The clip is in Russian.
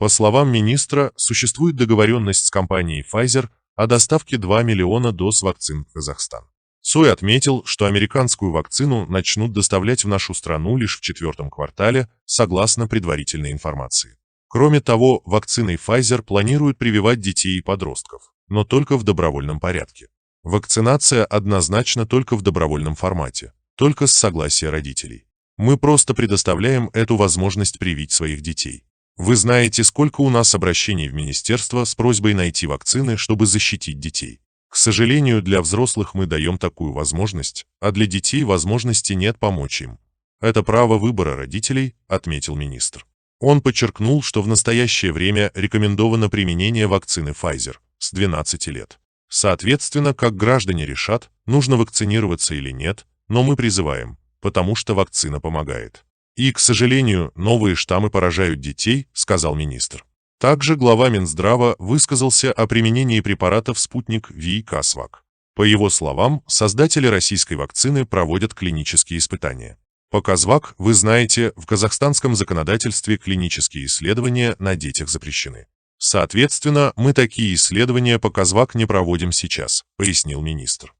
По словам министра, существует договоренность с компанией Pfizer о доставке 2 миллиона доз вакцин в Казахстан. Цой отметил, что американскую вакцину начнут доставлять в нашу страну лишь в четвертом квартале, согласно предварительной информации. Кроме того, вакциной Pfizer планируют прививать детей и подростков, но только в добровольном порядке. Вакцинация однозначно только в добровольном формате, только с согласия родителей. Мы просто предоставляем эту возможность привить своих детей. Вы знаете, сколько у нас обращений в министерство с просьбой найти вакцины, чтобы защитить детей. К сожалению, для взрослых мы даем такую возможность, а для детей возможности нет помочь им. Это право выбора родителей, отметил министр. Он подчеркнул, что в настоящее время рекомендовано применение вакцины Pfizer с 12 лет. Соответственно, как граждане решат, нужно вакцинироваться или нет, но мы призываем, потому что вакцина помогает. И, к сожалению, новые штаммы поражают детей, сказал министр. Также глава Минздрава высказался о применении препаратов «Спутник Ви» и «Касвак». По его словам, создатели российской вакцины проводят клинические испытания. По «Казвак», вы знаете, в казахстанском законодательстве клинические исследования на детях запрещены. Соответственно, мы такие исследования по «Казвак» не проводим сейчас, пояснил министр.